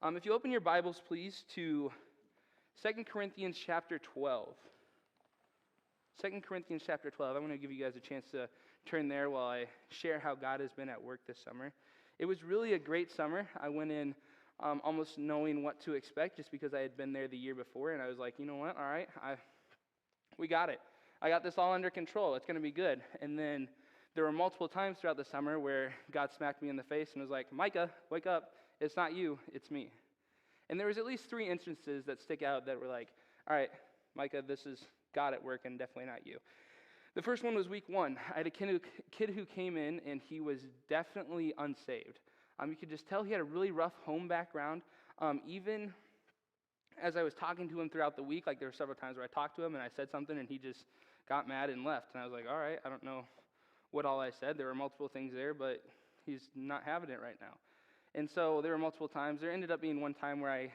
If you open your Bibles, please, to 2 Corinthians chapter 12. 2 Corinthians chapter 12. I'm going to give you guys a chance to turn there while I share how God has been at work this summer. It was really a great summer. I went in almost knowing what to expect just because I had been there the year before, and I was like, you know what, all right, we got it. I got this all under control. It's going to be good. And then there were multiple times throughout the summer where God smacked me in the face and was like, Micah, wake up. It's not you, it's me. And there was at least 3 instances that stick out that were like, all right, Micah, this is God at work and definitely not you. The first one was week 1. I had a kid who came in, and he was definitely unsaved. You could just tell he had a really rough home background. Even as I was talking to him throughout the week, like there were several times where I talked to him and I said something and he just got mad and left. And I was like, all right, I don't know what all I said. There were multiple things there, but he's not having it right now. And so there were multiple times. There ended up being one time where I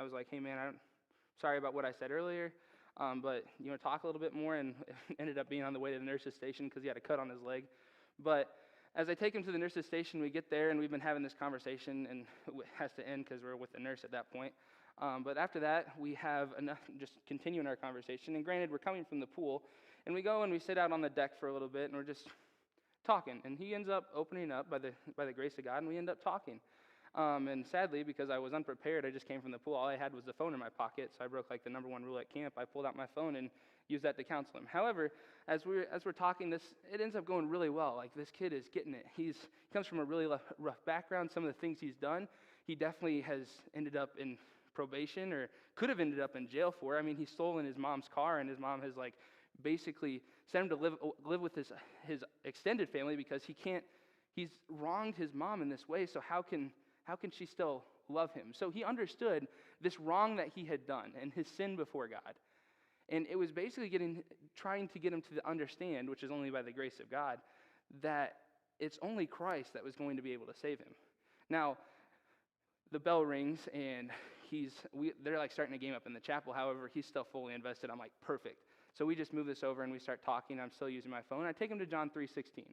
was like, hey man, I'm sorry about what I said earlier, but you want to talk a little bit more? And it ended up being on the way to the nurse's station because he had a cut on his leg. But as I take him to the nurse's station, we get there and we've been having this conversation, and it has to end because we're with the nurse at that point. But after that, we have enough, just continuing our conversation. And granted, we're coming from the pool, and we go and we sit out on the deck for a little bit, and we're just talking. And he ends up opening up by the grace of God, and we end up talking. And sadly, because I was unprepared, I just came from the pool. All I had was the phone in my pocket, so I broke like the number 1 rule at camp. I pulled out my phone and used that to counsel him. However, as we're talking, it ends up going really well. Like, this kid is getting it. He comes from a really rough background. Some of the things he's done, he definitely has ended up in probation or could have ended up in jail for. I mean, he's stolen his mom's car, and his mom has basically sent him to live with his extended family because he's wronged his mom in this way. So how can she still love him? So he understood this wrong that he had done and his sin before God. And it was basically trying to get him to understand, which is only by the grace of God, that it's only Christ that was going to be able to save him. Now, the bell rings, and they're starting a game up in the chapel. However, he's still fully invested. I'm like, perfect. So we just move this over, and we start talking. I'm still using my phone. I take him to John 3:16.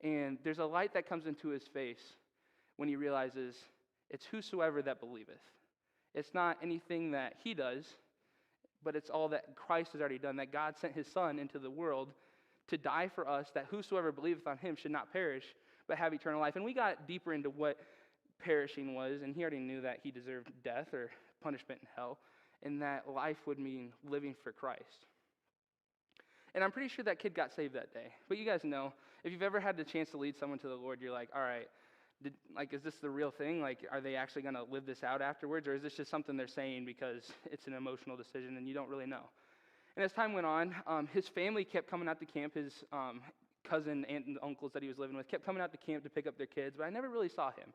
And there's a light that comes into his face when he realizes it's whosoever that believeth. It's not anything that he does, but it's all that Christ has already done, that God sent his Son into the world to die for us, that whosoever believeth on him should not perish, but have eternal life. And we got deeper into what perishing was, and he already knew that he deserved death or punishment in hell, and that life would mean living for Christ. And I'm pretty sure that kid got saved that day. But you guys know, if you've ever had the chance to lead someone to the Lord, you're like, all right, is this the real thing? Are they actually going to live this out afterwards, or is this just something they're saying because it's an emotional decision and you don't really know? And as time went on, his family kept coming out to camp. His cousin, aunt, and uncles that he was living with kept coming out to camp to pick up their kids, but I never really saw him.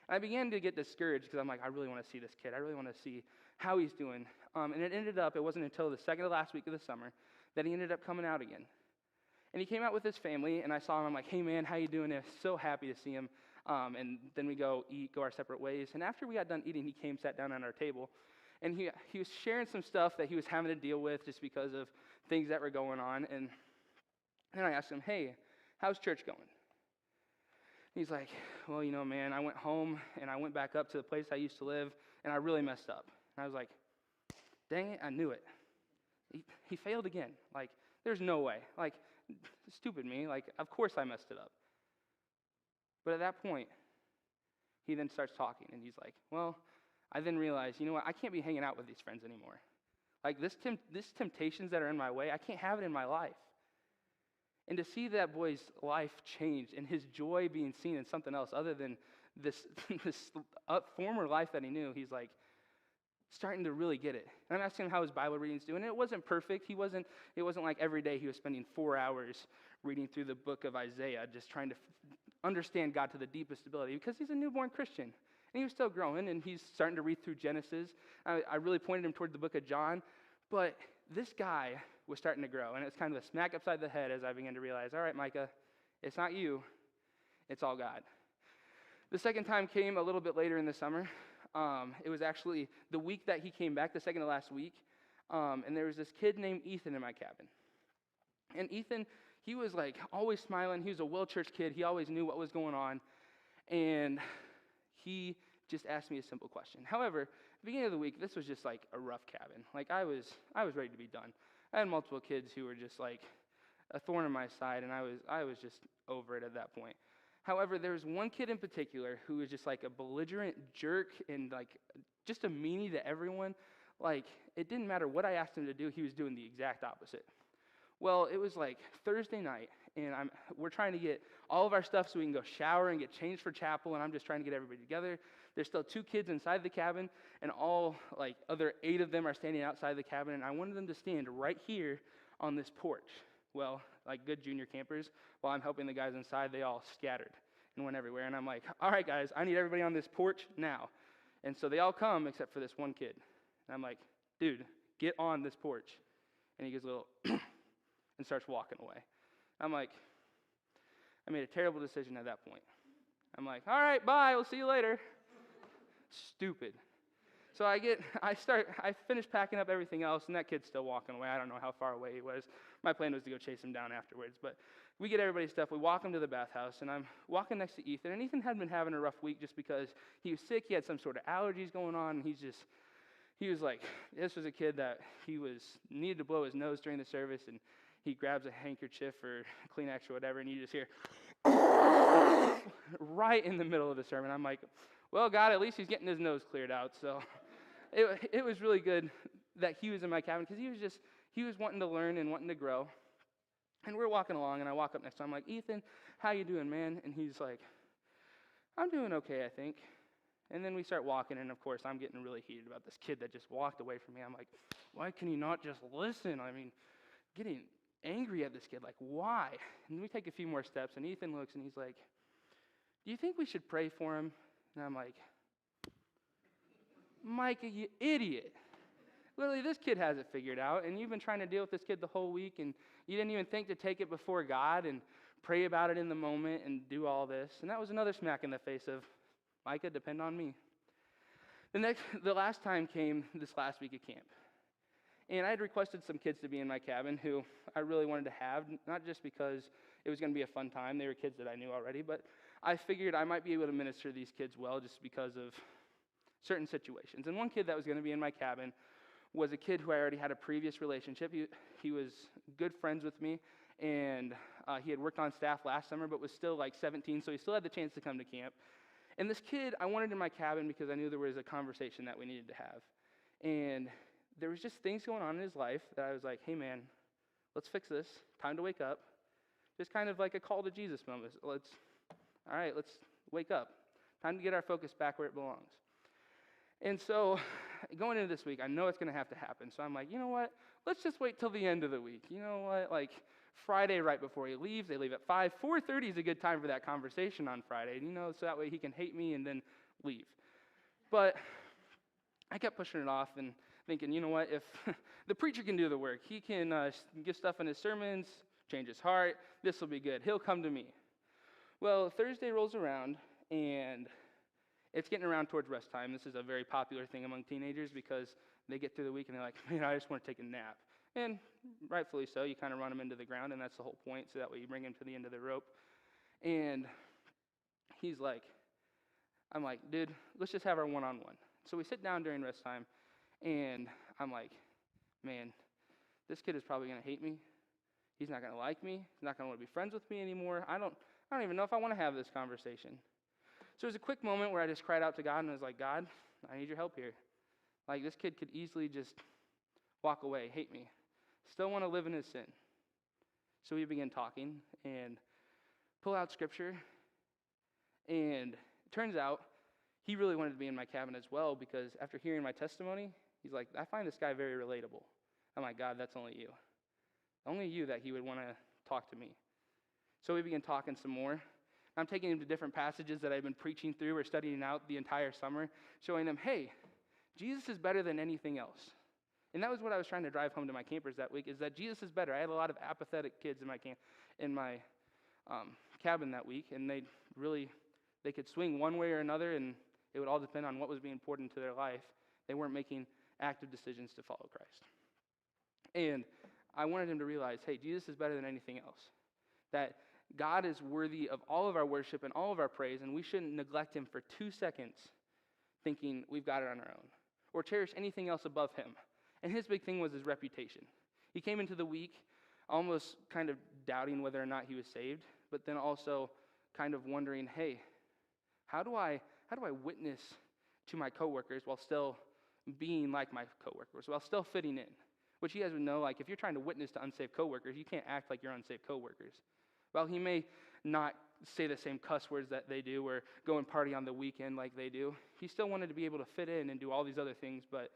And I began to get discouraged because I'm like, I really want to see this kid. I really want to see how he's doing. And it wasn't until the second to last week of the summer that he ended up coming out again. And he came out with his family, and I saw him. I'm like, hey, man, how you doing? I'm so happy to see him. And then we go our separate ways. And after we got done eating, he came, sat down on our table. And he was sharing some stuff that he was having to deal with just because of things that were going on. And then I asked him, hey, how's church going? He's like, well, man, I went home, and I went back up to the place I used to live, and I really messed up. And I was like, dang it, I knew it. He failed again. There's no way. Stupid me. Of course I messed it up. But at that point, he then starts talking, and he's like, well, I then realized, you know what, I can't be hanging out with these friends anymore. This temptations that are in my way, I can't have it in my life. And to see that boy's life change and his joy being seen in something else other than this former life that he knew, he's starting to really get it. And I'm asking him how his Bible reading's doing. And it wasn't perfect. It wasn't like every day he was spending 4 hours reading through the book of Isaiah, just trying to understand God to the deepest ability, because he's a newborn Christian. And he was still growing, and he's starting to read through Genesis. I really pointed him toward the book of John. But this guy was starting to grow, and it's kind of a smack upside the head as I began to realize, all right, Micah, it's not you, it's all God. The second time came a little bit later in the summer. It was actually the week that he came back, the second to last week, and there was this kid named Ethan in my cabin. And Ethan, he was always smiling. He was a well-churched kid. He always knew what was going on, and he just asked me a simple question. However, at the beginning of the week, this was just like a rough cabin. Like I was ready to be done. I had multiple kids who were just like a thorn in my side, and I was just over it at that point. However, there was one kid in particular who was just like a belligerent jerk and like just a meanie to everyone. Like it didn't matter what I asked him to do, he was doing the exact opposite. Well, it was like Thursday night, and we're trying to get all of our stuff so we can go shower and get changed for chapel, and I'm just trying to get everybody together. There's still 2 kids inside the cabin, and all like other 8 of them are standing outside the cabin, and I wanted them to stand right here on this porch. Well, like good junior campers, while I'm helping the guys inside, they all scattered and went everywhere. And I'm like, all right, guys, I need everybody on this porch now. And so they all come except for this one kid. And I'm like, dude, get on this porch. And he goes a little and starts walking away. I'm like, I made a terrible decision at that point. I'm like, all right, bye, we'll see you later. Stupid. So I finish packing up everything else, and that kid's still walking away. I don't know how far away he was. My plan was to go chase him down afterwards. But we get everybody's stuff. We walk him to the bathhouse, and I'm walking next to Ethan. And Ethan had been having a rough week just because he was sick. He had some sort of allergies going on, and he was like, this was a kid that needed to blow his nose during the service, and he grabs a handkerchief or Kleenex or whatever, and you just hear right in the middle of the sermon. I'm like, well, God, at least he's getting his nose cleared out. So it was really good that he was in my cabin because he was wanting to learn and wanting to grow. And we're walking along, and I walk up next to him. I'm like, Ethan, how you doing, man? And he's like, I'm doing okay, I think. And then we start walking, and of course, I'm getting really heated about this kid that just walked away from me. I'm like, why can you not just listen? I mean, getting angry at this kid, like, why? And we take a few more steps, and Ethan looks, and he's like, do you think we should pray for him? And I'm like, Micah, you idiot. Literally, this kid has it figured out, and you've been trying to deal with this kid the whole week, and you didn't even think to take it before God and pray about it in the moment and do all this. And that was another smack in the face of, Micah, depend on me. The last time came this last week at camp. And I had requested some kids to be in my cabin who I really wanted to have, not just because it was going to be a fun time. They were kids that I knew already, but I figured I might be able to minister to these kids well just because of certain situations. And one kid that was going to be in my cabin was a kid who I already had a previous relationship. He was good friends with me, and he had worked on staff last summer, but was still like 17, so he still had the chance to come to camp. And this kid, I wanted in my cabin because I knew there was a conversation that we needed to have. And there was just things going on in his life that I was like, hey man, let's fix this. Time to wake up. Just kind of like a call to Jesus moment. Let's wake up. Time to get our focus back where it belongs. And so going into this week, I know it's going to have to happen. So I'm like, you know what? Let's just wait till the end of the week. You know what? Like Friday right before he leaves, they leave at 5. 4:30 is a good time for that conversation on Friday, so that way he can hate me and then leave. But I kept pushing it off and thinking, you know what? If the preacher can do the work, he can give stuff in his sermons, change his heart, this will be good. He'll come to me. Well, Thursday rolls around, and it's getting around towards rest time. This is a very popular thing among teenagers because they get through the week and they're like, man, I just want to take a nap. And rightfully so, you kind of run them into the ground, and that's the whole point, so that way you bring him to the end of the rope. And he's like, I'm like, dude, let's just have our one-on-one. So we sit down during rest time, and I'm like, man, this kid is probably going to hate me. He's not going to like me. He's not going to want to be friends with me anymore. I don't even know if I want to have this conversation. So it was a quick moment where I just cried out to God and was like, God, I need your help here. Like, this kid could easily just walk away, hate me, still want to live in his sin. So we began talking and pull out scripture. And it turns out he really wanted to be in my cabin as well because after hearing my testimony, he's like, I find this guy very relatable. I'm like, God, that's only you. Only you that he would want to talk to me. So we began talking some more. I'm taking him to different passages that I've been preaching through or studying out the entire summer, showing them, hey, Jesus is better than anything else. And that was what I was trying to drive home to my campers that week, is that Jesus is better. I had a lot of apathetic kids in my cabin that week, and they could swing one way or another, and it would all depend on what was being important to their life. They weren't making active decisions to follow Christ. And I wanted him to realize, hey, Jesus is better than anything else. That God is worthy of all of our worship and all of our praise, and we shouldn't neglect him for 2 seconds thinking we've got it on our own, or cherish anything else above him. And his big thing was his reputation. He came into the week almost kind of doubting whether or not he was saved, but then also kind of wondering, hey, how do I witness to my coworkers while still being like my coworkers, while still fitting in? Which you guys would know, like if you're trying to witness to unsaved coworkers, you can't act like you're unsaved coworkers. Well, he may not say the same cuss words that they do or go and party on the weekend like they do. He still wanted to be able to fit in and do all these other things, but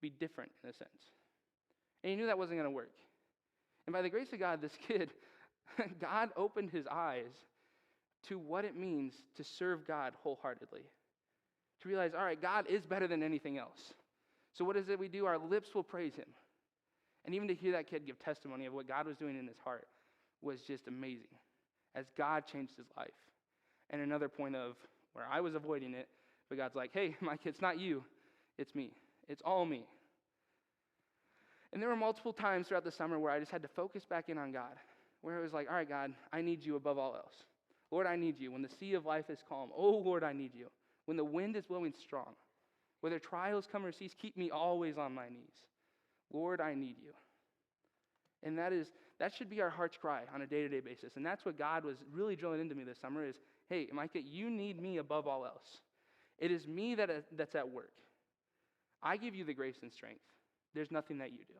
be different in a sense. And he knew that wasn't going to work. And by the grace of God, this kid, God opened his eyes to what it means to serve God wholeheartedly. To realize, all right, God is better than anything else. So what is it we do? Our lips will praise him. And even to hear that kid give testimony of what God was doing in his heart was just amazing as God changed his life. And another point of where I was avoiding it, but God's like, hey, Mike, it's not you, it's me. It's all me. And there were multiple times throughout the summer where I just had to focus back in on God, where it was like, all right, God, I need you above all else. Lord, I need you. When the sea of life is calm, oh, Lord, I need you. When the wind is blowing strong, whether trials come or cease, keep me always on my knees. Lord, I need you. And that should be our heart's cry on a day-to-day basis. And that's what God was really drilling into me this summer is, hey, Micah, you need me above all else. It is me that's at work. I give you the grace and strength. There's nothing that you do.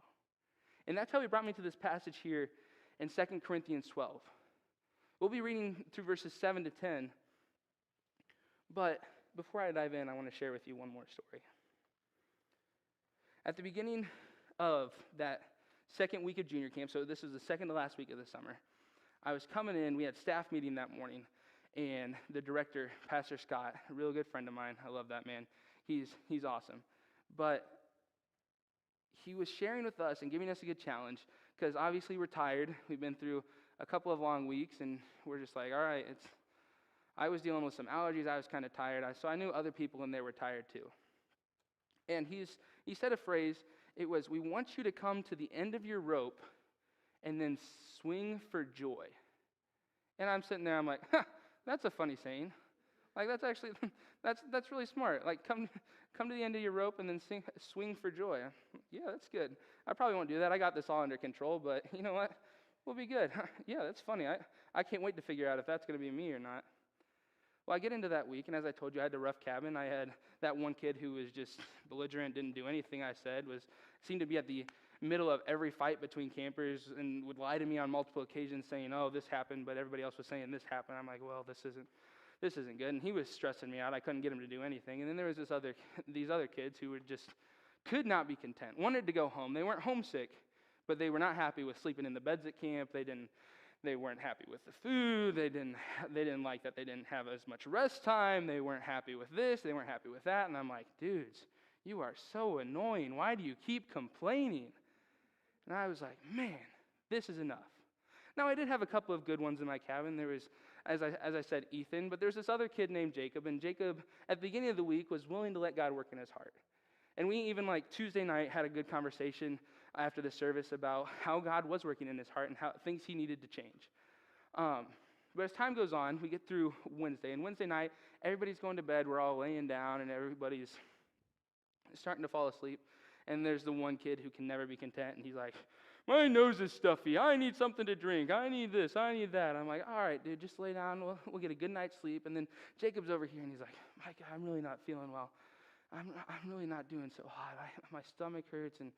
And that's how he brought me to this passage here in 2 Corinthians 12. We'll be reading through verses 7 to 10. But before I dive in, I want to share with you one more story. At the beginning of that second week of junior camp, so this is the second to last week of the summer, I was coming in, we had staff meeting that morning, and the director, Pastor Scott, a real good friend of mine, I love that man, he's awesome. But he was sharing with us and giving us a good challenge, because obviously we're tired, we've been through a couple of long weeks, and we're just like, all right, I was dealing with some allergies, I was kind of tired, so I knew other people in there were tired too. And he said a phrase, it was, we want you to come to the end of your rope and then swing for joy. And I'm sitting there, I'm like, that's a funny saying. Like, that's actually, that's really smart. Like, come to the end of your rope and then swing for joy. Yeah, that's good. I probably won't do that. I got this all under control, but you know what? We'll be good. Yeah, that's funny. I can't wait to figure out if that's going to be me or not. Well, I get into that week, and as I told you, I had a rough cabin. I had that one kid who was just belligerent, didn't do anything I said, seemed to be at the middle of every fight between campers and would lie to me on multiple occasions saying, oh, this happened, but everybody else was saying this happened. I'm like, well, this isn't good. And he was stressing me out. I couldn't get him to do anything. And then there was these other kids who could not be content, wanted to go home. They weren't homesick, but they were not happy with sleeping in the beds at camp. They weren't happy with the food. They didn't like that they didn't have as much rest time. They weren't happy with this. They weren't happy with that. And I'm like, dudes, you are so annoying. Why do you keep complaining? And I was like, man, this is enough. Now, I did have a couple of good ones in my cabin. There was, as I said, Ethan, but there's this other kid named Jacob, and Jacob, at the beginning of the week, was willing to let God work in his heart. And we even, Tuesday night, had a good conversation after the service about how God was working in his heart and how things he needed to change. But as time goes on, we get through Wednesday, and Wednesday night, everybody's going to bed, we're all laying down, and everybody's starting to fall asleep, and there's the one kid who can never be content, and he's like, my nose is stuffy, I need something to drink, I need this, I need that. I'm like, all right, dude, just lay down, we'll get a good night's sleep. And then Jacob's over here, and he's like, Micah, I'm really not feeling well. I'm really not doing so hot. My stomach hurts, and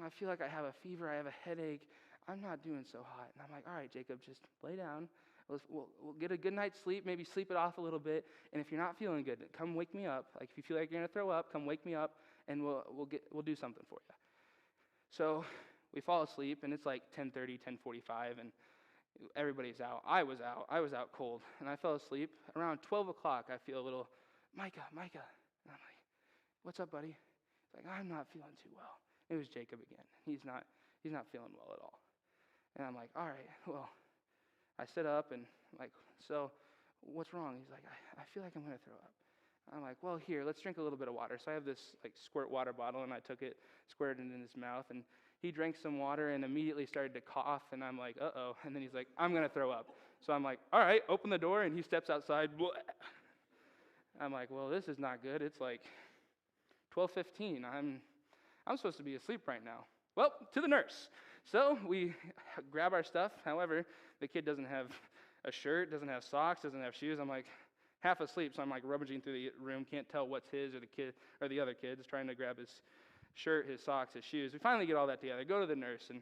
I feel like I have a fever, I have a headache. I'm not doing so hot. And I'm like, all right, Jacob, just lay down. We'll get a good night's sleep, maybe sleep it off a little bit. And if you're not feeling good, come wake me up. Like, if you feel like you're going to throw up, come wake me up, and we'll do something for you. So we fall asleep, and it's like 10:30, 10:45, and everybody's out. I was out cold, and I fell asleep. Around 12 o'clock, I feel a little, Micah. And I'm like, what's up, buddy? He's like, I'm not feeling too well. It was Jacob again. He's not feeling well at all. And I'm like, all right, well, I sit up and I'm like, so what's wrong? He's like, I feel like I'm going to throw up. I'm like, well, here, let's drink a little bit of water. So I have this squirt water bottle, and I took it, squirted it in his mouth, and he drank some water and immediately started to cough, and I'm like, uh-oh. And then he's like, I'm going to throw up. So I'm like, all right, open the door, and he steps outside. I'm like, well, this is not good. It's like 12:15. I'm supposed to be asleep right now. Well, to the nurse. So we grab our stuff. However, the kid doesn't have a shirt, doesn't have socks, doesn't have shoes. I'm like half asleep, so I'm like rummaging through the room, can't tell what's his or the kid or the other kid's, trying to grab his shirt, his socks, his shoes. We finally get all that together, go to the nurse, and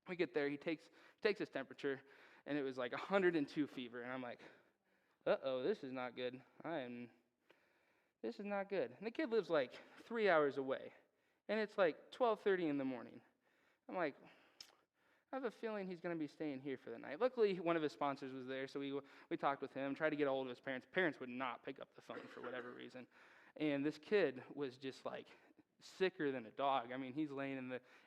we get there. He takes his temperature, and it was like 102 fever. And I'm like, uh-oh, this is not good. This is not good. And the kid lives like 3 hours away, and it's like 12:30 in the morning. I'm like, I have a feeling he's going to be staying here for the night. Luckily, one of his sponsors was there, so we talked with him, tried to get a hold of his parents. Parents would not pick up the phone for whatever reason. And this kid was just like sicker than a dog. I mean, he's laying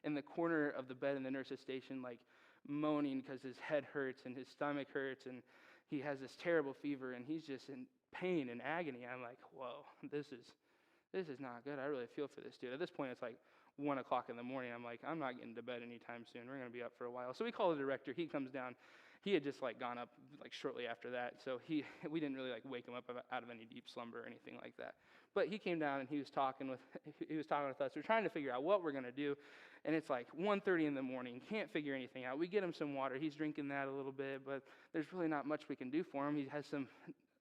in the corner of the bed in the nurse's station, like moaning because his head hurts and his stomach hurts, and he has this terrible fever, and he's just in pain and agony. I'm like, whoa, this is not good. I really feel for this dude. At this point, it's like 1 o'clock in the morning. I'm like, I'm not getting to bed anytime soon. We're going to be up for a while. So we call the director. He comes down. He had just like gone up like shortly after that. So we didn't really like wake him up out of any deep slumber or anything like that. But he came down and he was talking with us. We're trying to figure out what we're going to do. And it's like 1:30 in the morning. Can't figure anything out. We get him some water. He's drinking that a little bit, but there's really not much we can do for him. He has some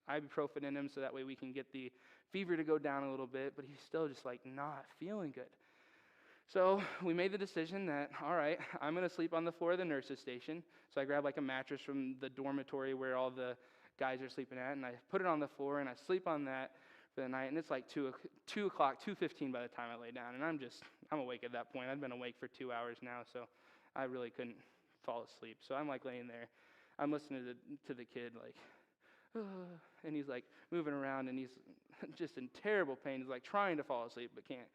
ibuprofen in him so that way we can get the fever to go down a little bit, but he's still just like not feeling good. So we made the decision that, all right, I'm going to sleep on the floor of the nurse's station. So I grabbed like a mattress from the dormitory where all the guys are sleeping at, and I put it on the floor, and I sleep on that for the night. And it's like 2 o'clock, 2:15 by the time I lay down. And I'm awake at that point. I've been awake for 2 hours now, so I really couldn't fall asleep. So I'm like laying there. I'm listening to the kid like, and he's like moving around, and he's just in terrible pain. He's like trying to fall asleep but can't.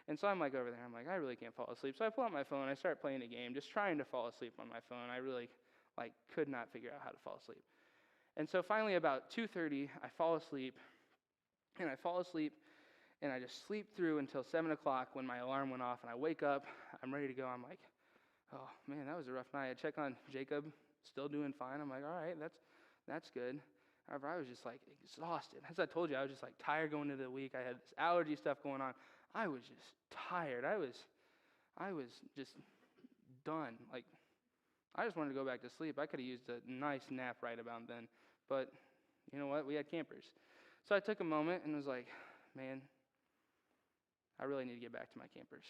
And so I'm like over there. I'm like, I really can't fall asleep. So I pull out my phone. I start playing a game, just trying to fall asleep on my phone. I really like could not figure out how to fall asleep. And so finally about 2:30, I fall asleep, and I just sleep through until 7 o'clock when my alarm went off, and I wake up. I'm ready to go. I'm like, oh man, that was a rough night. I check on Jacob, still doing fine. I'm like, all right, that's good. However, I was just like exhausted. As I told you, I was just like tired going into the week. I had this allergy stuff going on. I was just tired. I was just done. Like, I just wanted to go back to sleep. I could have used a nice nap right about then. But you know what? We had campers. So I took a moment and was like, man, I really need to get back to my campers.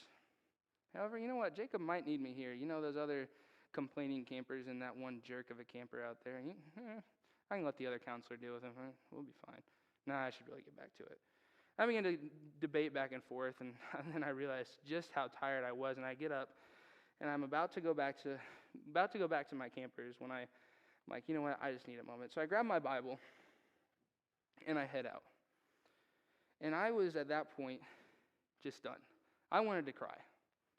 However, you know what? Jacob might need me here. You know those other complaining campers and that one jerk of a camper out there? I can let the other counselor deal with him. We'll be fine. Nah, I should really get back to it. I began to debate back and forth, and then I realized just how tired I was, and I get up, and I'm about to go back to my campers when I'm like, you know what, I just need a moment. So I grab my Bible, and I head out. And I was, at that point, just done. I wanted to cry.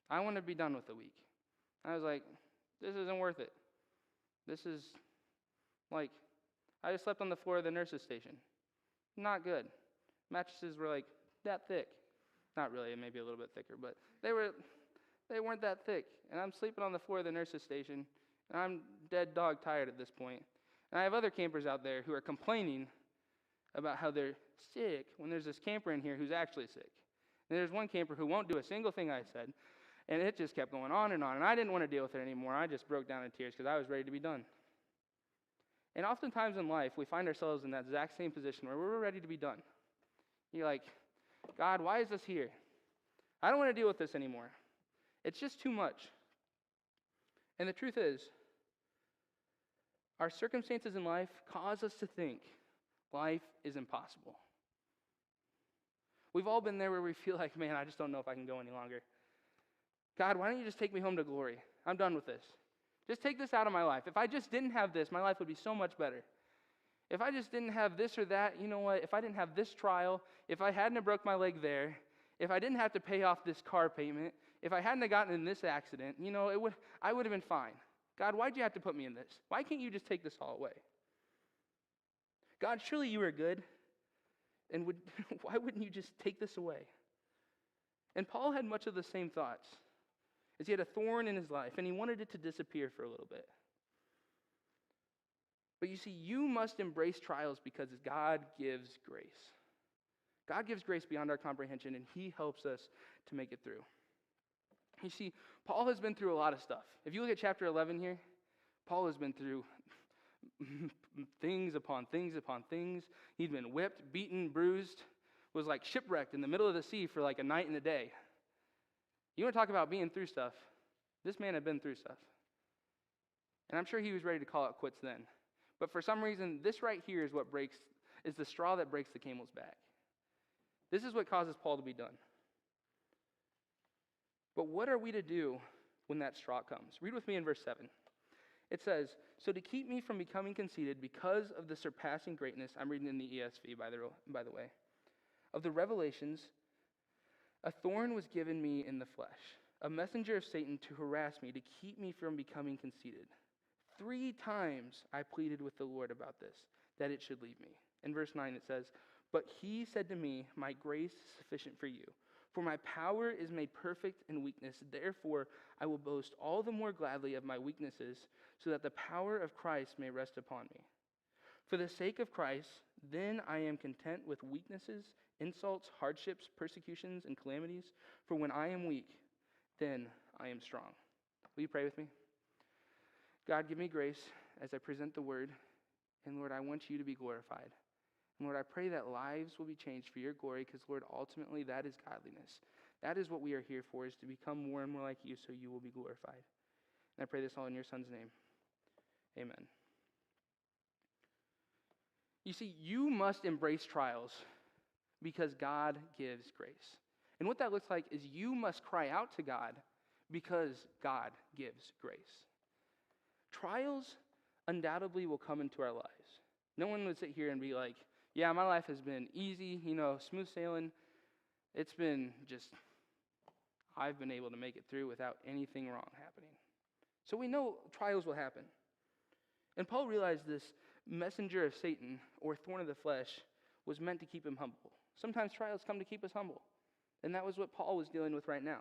I wanted to be done with the week. I was like, this isn't worth it. This is, like, I just slept on the floor of the nurse's station. Not good. Mattresses were like that thick. Not really, maybe a little bit thicker, but they weren't that thick. And I'm sleeping on the floor of the nurse's station, and I'm dead dog tired at this point. And I have other campers out there who are complaining about how they're sick when there's this camper in here who's actually sick. And there's one camper who won't do a single thing I said, and it just kept going on. And I didn't want to deal with it anymore. I just broke down in tears because I was ready to be done. And oftentimes in life, we find ourselves in that exact same position where we're ready to be done. You're like, God, why is this here? I don't want to deal with this anymore. It's just too much. And the truth is, our circumstances in life cause us to think life is impossible. We've all been there where we feel like, man, I just don't know if I can go any longer. God, why don't you just take me home to glory? I'm done with this. Just take this out of my life. If I just didn't have this, my life would be so much better. If I just didn't have this or that, you know what? If I didn't have this trial, if I hadn't have broke my leg there, if I didn't have to pay off this car payment, if I hadn't have gotten in this accident, you know, I would have been fine. God, why'd you have to put me in this? Why can't you just take this all away? God, surely you are good, and why wouldn't you just take this away? And Paul had much of the same thoughts, as he had a thorn in his life, and he wanted it to disappear for a little bit. But you see, you must embrace trials because God gives grace. God gives grace beyond our comprehension, and he helps us to make it through. You see, Paul has been through a lot of stuff. If you look at chapter 11 here, Paul has been through things upon things upon things. He'd been whipped, beaten, bruised, was like shipwrecked in the middle of the sea for like a night and a day. You want to talk about being through stuff? This man had been through stuff. And I'm sure he was ready to call it quits then. But for some reason, this right here is the straw that breaks the camel's back. This is what causes Paul to be done. But what are we to do when that straw comes? Read with me in verse 7. It says, "So to keep me from becoming conceited because of the surpassing greatness," I'm reading in the ESV, by the way, "of the revelations, a thorn was given me in the flesh, a messenger of Satan to harass me, to keep me from becoming conceited. 3 times I pleaded with the Lord about this, that it should leave me." In verse 9 it says, "But he said to me, my grace is sufficient for you, for my power is made perfect in weakness. Therefore I will boast all the more gladly of my weaknesses, so that the power of Christ may rest upon me. For the sake of Christ, then I am content with weaknesses, insults, hardships, persecutions, and calamities. For when I am weak, then I am strong." Will you pray with me? God, give me grace as I present the word. And Lord, I want you to be glorified. And Lord, I pray that lives will be changed for your glory, because Lord, ultimately that is godliness. That is what we are here for, is to become more and more like you, so you will be glorified. And I pray this all in your Son's name. Amen. You see, you must embrace trials because God gives grace. And what that looks like is you must cry out to God because God gives grace. Trials undoubtedly will come into our lives. No one would sit here and be like, yeah, my life has been easy, smooth sailing. It's been just, I've been able to make it through without anything wrong happening. So we know trials will happen. And Paul realized this messenger of Satan, or thorn of the flesh, was meant to keep him humble. Sometimes trials come to keep us humble. And that was what Paul was dealing with right now.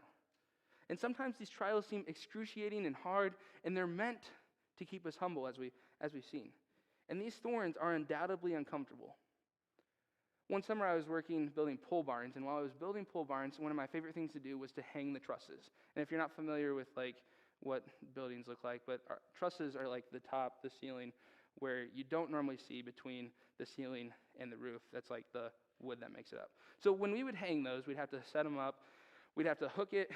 And sometimes these trials seem excruciating and hard, and they're meant to keep us humble, as we've seen. And these thorns are undoubtedly uncomfortable. One summer I was building pole barns, and while I was building pole barns, one of my favorite things to do was to hang the trusses. And if you're not familiar with what buildings look like, but trusses are like the top, the ceiling, where you don't normally see between the ceiling and the roof. That's like the wood that makes it up. So when we would hang those, we'd have to set them up. We'd have to hook it,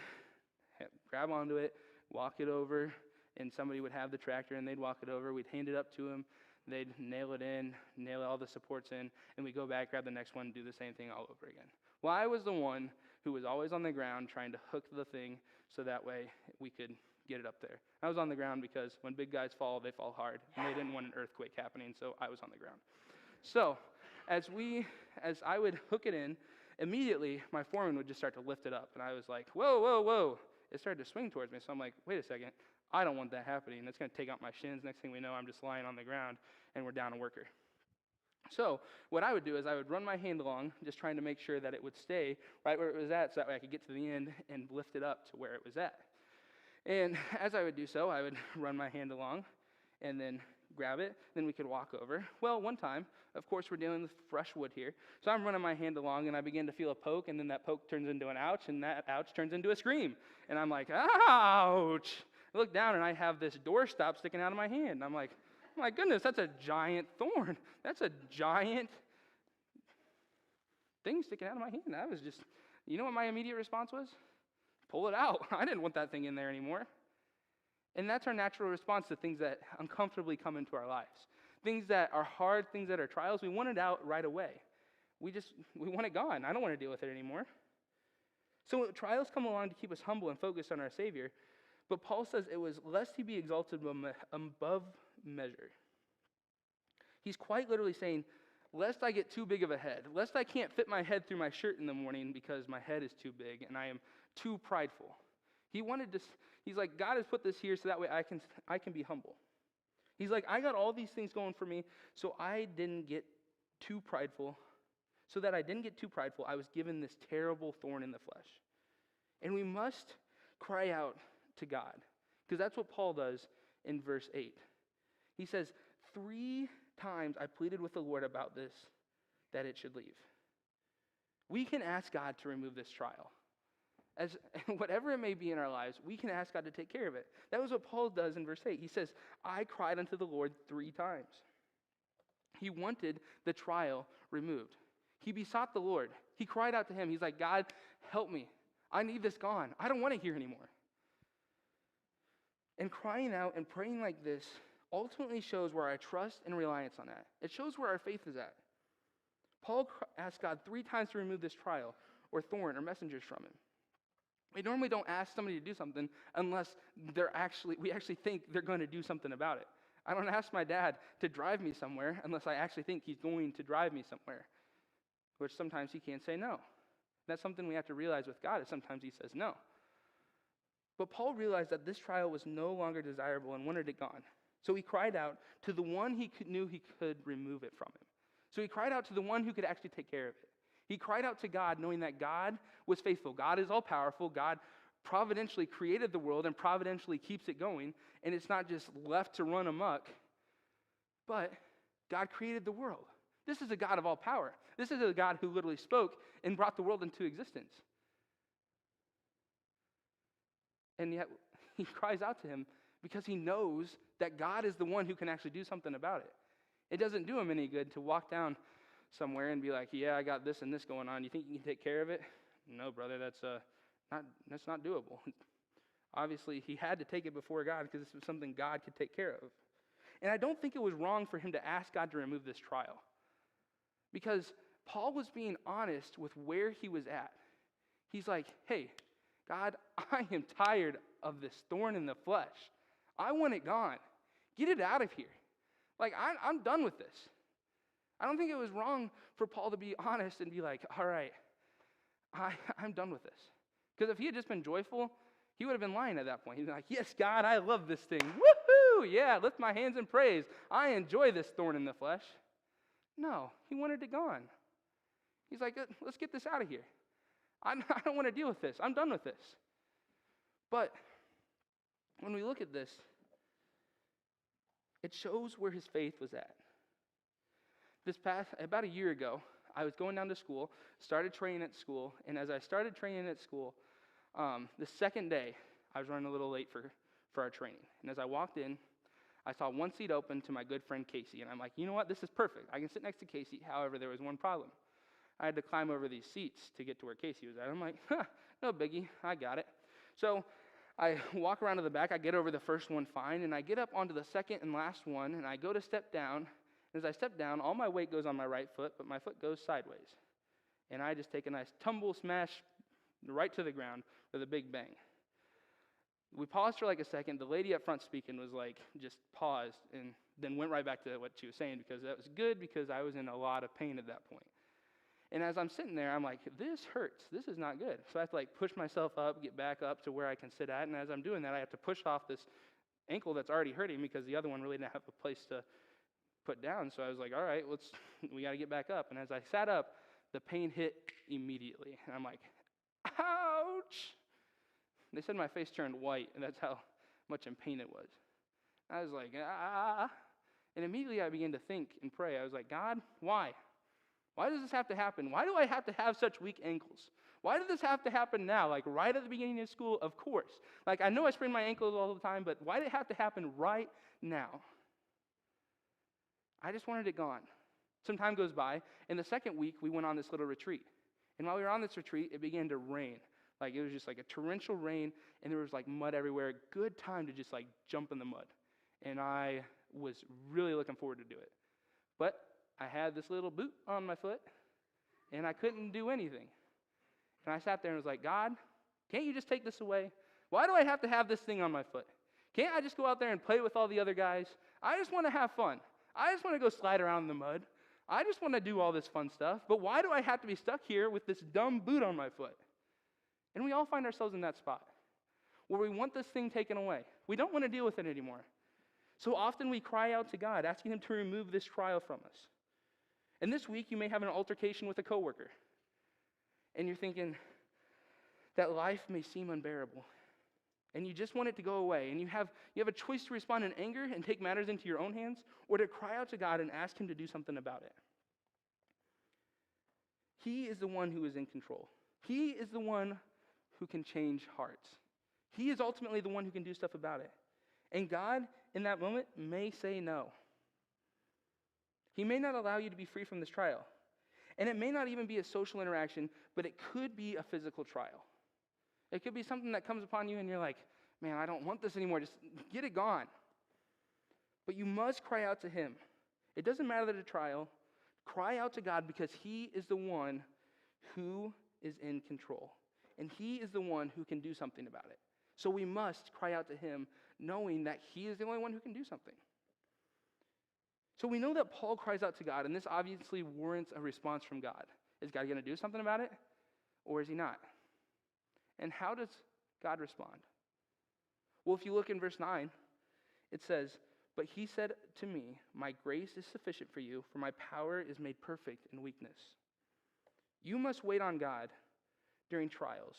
grab onto it, walk it over, and somebody would have the tractor and they'd walk it over. We'd hand it up to them. They'd nail it in, nail all the supports in, and we'd go back, grab the next one, do the same thing all over again. Well, I was the one who was always on the ground trying to hook the thing so that way we could get it up there. I was on the ground because when big guys fall, they fall hard, and they didn't want an earthquake happening, so I was on the ground. So as I would hook it in, immediately my foreman would just start to lift it up, and I was like, whoa, whoa, whoa. It started to swing towards me, so I'm like, wait a second. I don't want that happening. That's going to take out my shins. Next thing we know, I'm just lying on the ground, and we're down a worker. So what I would do is I would run my hand along, just trying to make sure that it would stay right where it was at, so that way I could get to the end and lift it up to where it was at. And as I would do so, I would run my hand along and then grab it. Then we could walk over. Well, one time, of course, we're dealing with fresh wood here. So I'm running my hand along, and I begin to feel a poke, and then that poke turns into an ouch, and that ouch turns into a scream. And I'm like, ouch! I look down, and I have this doorstop sticking out of my hand. And I'm like, my goodness, that's a giant thorn. That's a giant thing sticking out of my hand. I was just, you know what my immediate response was? Pull it out. I didn't want that thing in there anymore. And that's our natural response to things that uncomfortably come into our lives. Things that are hard, things that are trials, we want it out right away. We want it gone. I don't want to deal with it anymore. So trials come along to keep us humble and focused on our Savior. But Paul says it was lest he be exalted above measure. He's quite literally saying, lest I get too big of a head, lest I can't fit my head through my shirt in the morning because my head is too big and I am too prideful. He's like, God has put this here so that way I can be humble. He's like, I got all these things going for me, so I didn't get too prideful. So that I didn't get too prideful, I was given this terrible thorn in the flesh. And we must cry out to God, because that's what Paul does in verse 8. He says, 3 times I pleaded with the Lord about this, that it should leave. we can ask God to remove this trial. As whatever it may be in our lives, we can ask God to take care of it. That was what Paul does in verse 8. He says, I cried unto the Lord 3 times. He wanted the trial removed. He besought the Lord. He cried out to him. He's like, God, help me. I need this gone. I don't want to hear anymore. And crying out and praying like this ultimately shows where our trust and reliance on that. It shows where our faith is at. Paul asked God 3 times to remove this trial or thorn or messengers from him. We normally don't ask somebody to do something unless we actually think they're going to do something about it. I don't ask my dad to drive me somewhere unless I actually think he's going to drive me somewhere, which sometimes he can't say no. That's something we have to realize with God, is sometimes he says no. But Paul realized that this trial was no longer desirable and wanted it gone. So he cried out to the one he knew he could remove it from him. So he cried out to the one who could actually take care of it. He cried out to God knowing that God was faithful. God is all-powerful. God providentially created the world and providentially keeps it going. And it's not just left to run amok, but God created the world. This is a God of all power. This is a God who literally spoke and brought the world into existence. And yet he cries out to him because he knows that God is the one who can actually do something about it. It doesn't do him any good to walk down somewhere and be like, yeah, I got this and this going on. You think you can take care of it? No, brother, that's not doable. Obviously, he had to take it before God because this was something God could take care of. And I don't think it was wrong for him to ask God to remove this trial, because Paul was being honest with where he was at. He's like, hey, God, I am tired of this thorn in the flesh. I want it gone. Get it out of here. Like, I'm done with this. I don't think it was wrong for Paul to be honest and be like, all right, I'm done with this. Because if he had just been joyful, he would have been lying at that point. He'd be like, yes, God, I love this thing. Woohoo! Yeah, lift my hands in praise. I enjoy this thorn in the flesh. No, he wanted it gone. He's like, let's get this out of here. I don't want to deal with this. I'm done with this. But when we look at this, it shows where his faith was at. About a year ago, I was going down to school, started training at school, and as I started training at school, the second day, I was running a little late for our training. And as I walked in, I saw one seat open to my good friend Casey, and I'm like, you know what, this is perfect. I can sit next to Casey. However, there was one problem. I had to climb over these seats to get to where Casey was at. I'm like, no biggie, I got it. So I walk around to the back, I get over the first one fine, and I get up onto the second and last one, and I go to step down. As I step down, all my weight goes on my right foot, but my foot goes sideways. And I just take a nice tumble smash right to the ground with a big bang. We paused for like a second. The lady up front speaking was like, just paused and then went right back to what she was saying, because that was good, because I was in a lot of pain at that point. And as I'm sitting there, I'm like, this hurts. This is not good. So I have to like push myself up, get back up to where I can sit at. And as I'm doing that, I have to push off this ankle that's already hurting, because the other one really didn't have a place to put down. So I was like, all right, we got to get back up. And as I sat up, the pain hit immediately. And I'm like, ouch. They said my face turned white, and that's how much in pain it was. I was like, ah. And immediately I began to think and pray. I was like, God, why? Why does this have to happen? Why do I have to have such weak ankles? Why did this have to happen now? Like right at the beginning of school? Of course. Like I know I sprain my ankles all the time, but why did it have to happen right now? I just wanted it gone. Some time goes by, and the second week we went on this little retreat. And while we were on this retreat, it began to rain. Like it was just like a torrential rain, and there was like mud everywhere. Good time to just like jump in the mud. And I was really looking forward to do it. But I had this little boot on my foot, and I couldn't do anything. And I sat there and was like, God, can't you just take this away? Why do I have to have this thing on my foot? Can't I just go out there and play with all the other guys? I just want to have fun. I just want to go slide around in the mud. I just want to do all this fun stuff. But why do I have to be stuck here with this dumb boot on my foot? And we all find ourselves in that spot where we want this thing taken away. We don't want to deal with it anymore. So often we cry out to God, asking him to remove this trial from us. And this week you may have an altercation with a coworker. And you're thinking that life may seem unbearable. And you just want it to go away. And you have a choice to respond in anger and take matters into your own hands, or to cry out to God and ask him to do something about it. He is the one who is in control. He is the one who can change hearts. He is ultimately the one who can do stuff about it. And God, in that moment, may say no. He may not allow you to be free from this trial. And it may not even be a social interaction, but it could be a physical trial. It could be something that comes upon you and you're like, man, I don't want this anymore. Just get it gone. But you must cry out to him. It doesn't matter the trial. Cry out to God because he is the one who is in control. And he is the one who can do something about it. So we must cry out to him knowing that he is the only one who can do something. So we know that Paul cries out to God, and this obviously warrants a response from God. Is God going to do something about it, or is he not? And how does God respond? Well, if you look in verse 9, it says, "But he said to me, my grace is sufficient for you, for my power is made perfect in weakness." You must wait on God during trials,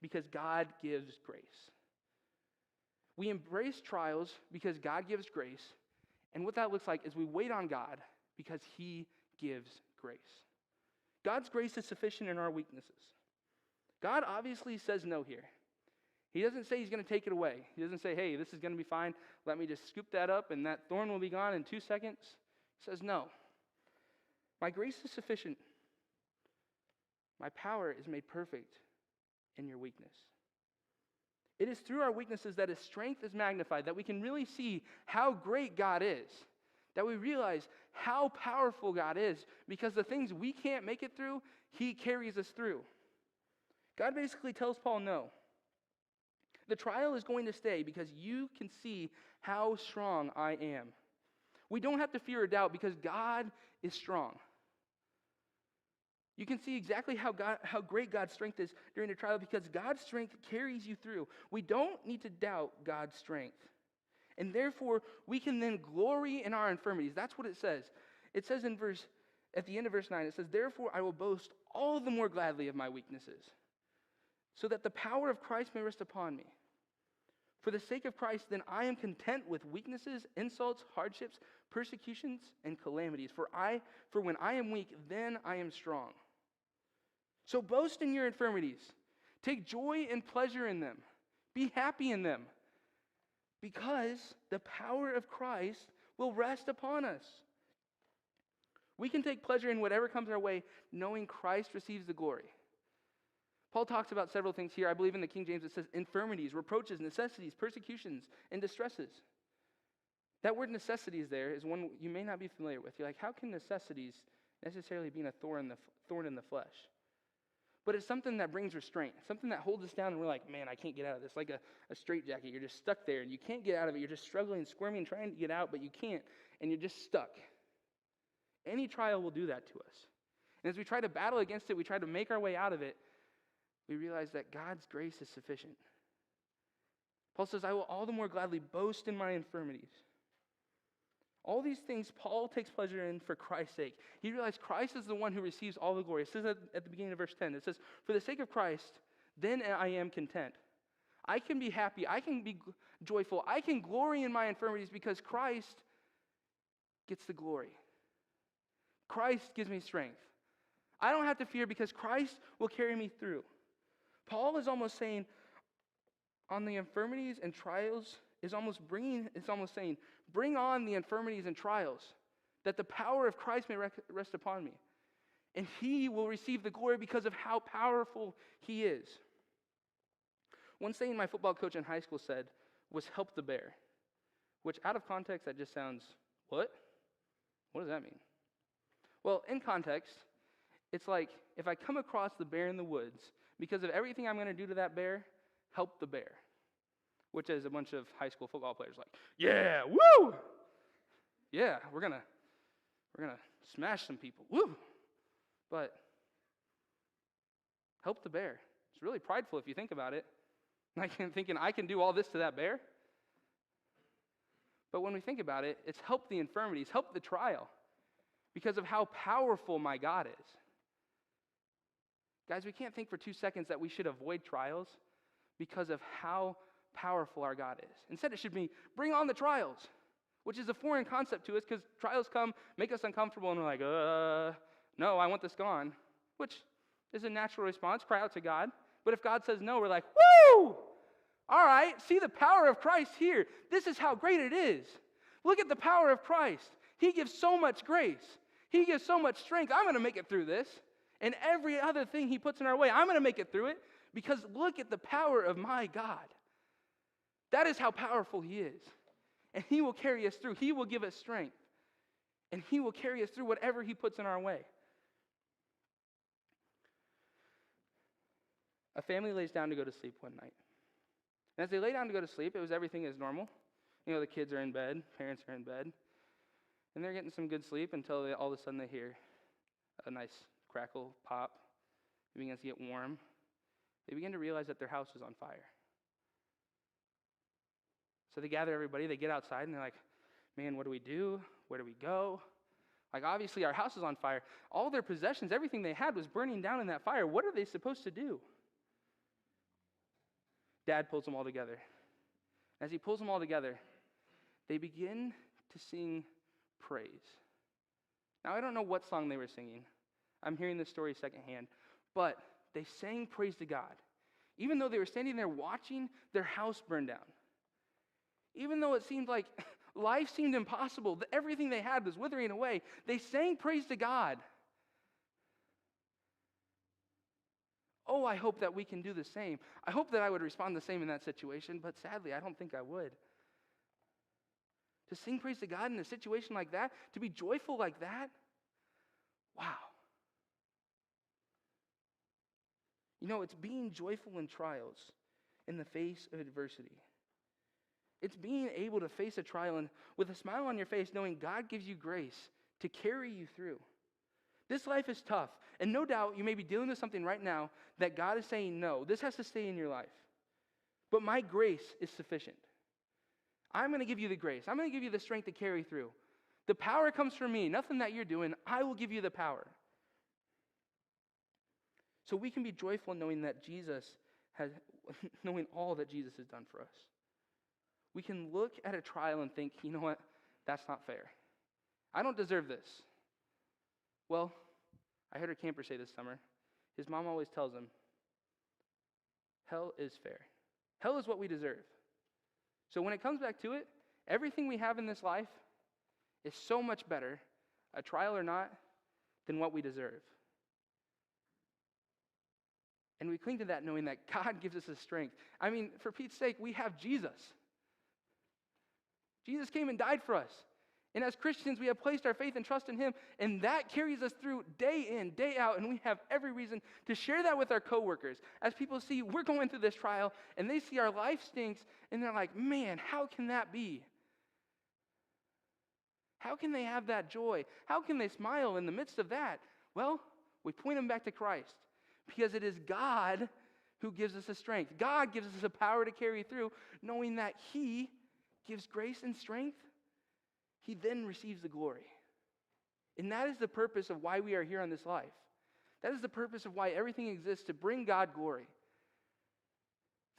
because God gives grace. We embrace trials because God gives grace, and what that looks like is we wait on God because he gives grace. God's grace is sufficient in our weaknesses. God obviously says no here. He doesn't say he's going to take it away. He doesn't say, hey, this is going to be fine. Let me just scoop that up and that thorn will be gone in 2 seconds. He says, no. My grace is sufficient. My power is made perfect in your weakness. It is through our weaknesses that his strength is magnified, that we can really see how great God is, that we realize how powerful God is, because the things we can't make it through, he carries us through. God basically tells Paul no. The trial is going to stay because you can see how strong I am. We don't have to fear or doubt because God is strong. You can see exactly how great God's strength is during the trial because God's strength carries you through. We don't need to doubt God's strength. And therefore, we can then glory in our infirmities. That's what it says. It says at the end of verse 9, it says, "Therefore I will boast all the more gladly of my weaknesses, so that the power of Christ may rest upon me. For the sake of Christ, then I am content with weaknesses, insults, hardships, persecutions, and calamities. For when I am weak, then I am strong." So boast in your infirmities. Take joy and pleasure in them. Be happy in them, because the power of Christ will rest upon us. We can take pleasure in whatever comes our way, knowing Christ receives the glory. Paul talks about several things here. I believe in the King James it says infirmities, reproaches, necessities, persecutions, and distresses. That word necessities there is one you may not be familiar with. You're like, how can necessities necessarily be a thorn in the flesh? But it's something that brings restraint, something that holds us down, and we're like, man, I can't get out of this. Like a straitjacket. You're just stuck there, and you can't get out of it. You're just struggling, squirming, trying to get out, but you can't, and you're just stuck. Any trial will do that to us. And as we try to battle against it, we try to make our way out of it, we realize that God's grace is sufficient. Paul says, "I will all the more gladly boast in my infirmities." All these things Paul takes pleasure in for Christ's sake. He realized Christ is the one who receives all the glory. It says at the beginning of verse 10, it says, "For the sake of Christ, then I am content." I can be happy. I can be joyful. I can glory in my infirmities because Christ gets the glory. Christ gives me strength. I don't have to fear because Christ will carry me through. Paul is almost saying, on the infirmities and trials, is almost saying, bring on the infirmities and trials, that the power of Christ may rest upon me. And he will receive the glory because of how powerful he is. One saying my football coach in high school said was, "Help the bear," which out of context, that just sounds, what? What does that mean? Well, in context, it's like, if I come across the bear in the woods, because of everything I'm going to do to that bear, help the bear. Which is a bunch of high school football players like, yeah, woo! Yeah, we're gonna smash some people, woo! But help the bear. It's really prideful if you think about it. Like thinking I can do all this to that bear. But when we think about it, it's help the infirmities, help the trial, because of how powerful my God is. Guys, we can't think for 2 seconds that we should avoid trials because of how powerful our God is. Instead, it should be, bring on the trials, which is a foreign concept to us because trials come, make us uncomfortable, and we're like, no, I want this gone. which is a natural response, cry out to God. But if God says no, we're like, woo! All right, see the power of Christ here. This is how great it is. Look at the power of Christ. He gives so much grace. He gives so much strength. I'm going to make it through this. And every other thing he puts in our way, I'm going to make it through it because look at the power of my God. That is how powerful he is. And he will carry us through. He will give us strength. And he will carry us through whatever he puts in our way. A family lays down to go to sleep one night. And as they lay down to go to sleep, it was everything as normal. You know, the kids are in bed, parents are in bed, and they're getting some good sleep until all of a sudden they hear a nice crackle, pop. It begins to get warm. They begin to realize that their house is on fire. So they gather everybody, they get outside, and they're like, man, what do we do? Where do we go? Like, obviously, our house is on fire. All their possessions, everything they had was burning down in that fire. What are they supposed to do? Dad pulls them all together. As he pulls them all together, they begin to sing praise. Now, I don't know what song they were singing. I'm hearing this story secondhand. But they sang praise to God. Even though they were standing there watching their house burn down. Even though it seemed like life seemed impossible, everything they had was withering away, they sang praise to God. Oh, I hope that we can do the same. I hope that I would respond the same in that situation, but sadly, I don't think I would. To sing praise to God in a situation like that, to be joyful like that, wow. You know, it's being joyful in trials in the face of adversity. It's being able to face a trial and with a smile on your face, knowing God gives you grace to carry you through. This life is tough, and no doubt you may be dealing with something right now that God is saying, no, this has to stay in your life. But my grace is sufficient. I'm going to give you the grace. I'm going to give you the strength to carry through. The power comes from me, nothing that you're doing. I will give you the power. So we can be joyful knowing that knowing all that Jesus has done for us. We can look at a trial and think, you know what, that's not fair. I don't deserve this. Well, I heard a camper say this summer, his mom always tells him, hell is fair. Hell is what we deserve. So when it comes back to it, everything we have in this life is so much better, a trial or not, than what we deserve. And we cling to that knowing that God gives us the strength. I mean, for Pete's sake, we have Jesus. Jesus came and died for us. And as Christians, we have placed our faith and trust in him, and that carries us through day in, day out, and we have every reason to share that with our coworkers. As people see we're going through this trial, and they see our life stinks, and they're like, man, how can that be? How can they have that joy? How can they smile in the midst of that? Well, we point them back to Christ, because it is God who gives us the strength. God gives us the power to carry through, knowing that he gives grace and strength. He then receives the glory. And that is the purpose of why we are here on this life. That is the purpose of why everything exists, to bring God glory.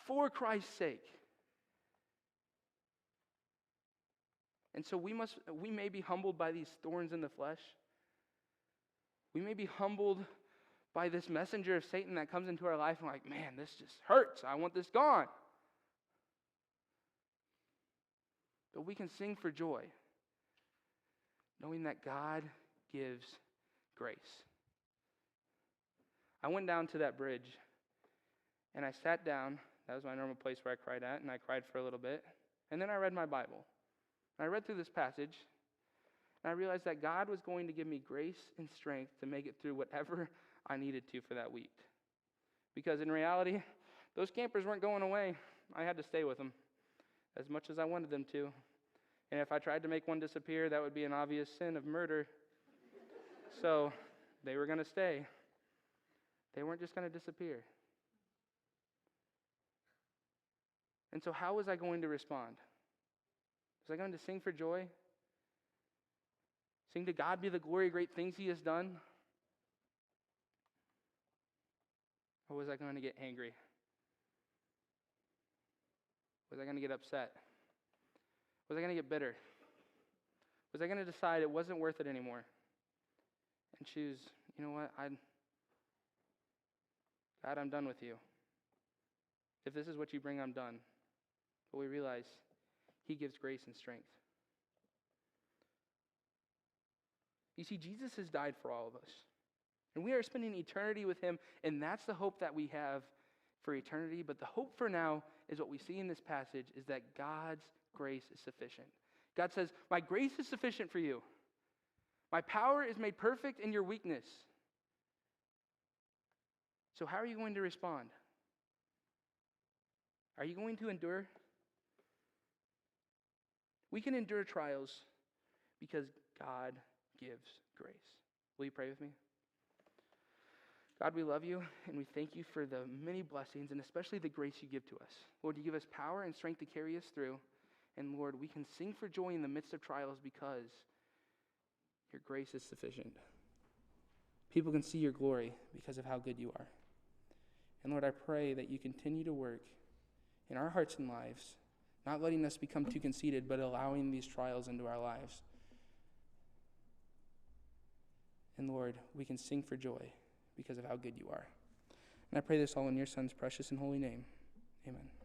For Christ's sake. And so we may be humbled by these thorns in the flesh. We may be humbled by this messenger of Satan that comes into our life and we're like, man, this just hurts. I want this gone. But we can sing for joy, knowing that God gives grace. I went down to that bridge, and I sat down. That was my normal place where I cried at, and I cried for a little bit. And then I read my Bible. And I read through this passage, and I realized that God was going to give me grace and strength to make it through whatever I needed to for that week. Because in reality, those campers weren't going away. I had to stay with them as much as I wanted them to. And if I tried to make one disappear, that would be an obvious sin of murder. So they were going to stay. They weren't just going to disappear. And so how was I going to respond? Was I going to sing for joy? Sing to God be the glory, great things he has done? Or was I going to get angry? Was I going to get upset? Was I going to get bitter? Was I going to decide it wasn't worth it anymore? And choose, you know what, God, I'm done with you. If this is what you bring, I'm done. But we realize he gives grace and strength. You see, Jesus has died for all of us. And we are spending eternity with him, and that's the hope that we have for eternity. But the hope for now is what we see in this passage is that God's grace is sufficient. God says, my grace is sufficient for you. My power is made perfect in your weakness. So how are you going to respond? Are you going to endure? We can endure trials because God gives grace. Will you pray with me? God, we love you, and we thank you for the many blessings, and especially the grace you give to us. Lord, you give us power and strength to carry us through. And Lord, we can sing for joy in the midst of trials because your grace is sufficient. People can see your glory because of how good you are. And Lord, I pray that you continue to work in our hearts and lives, not letting us become too conceited, but allowing these trials into our lives. And Lord, we can sing for joy because of how good you are. And I pray this all in your Son's precious and holy name. Amen.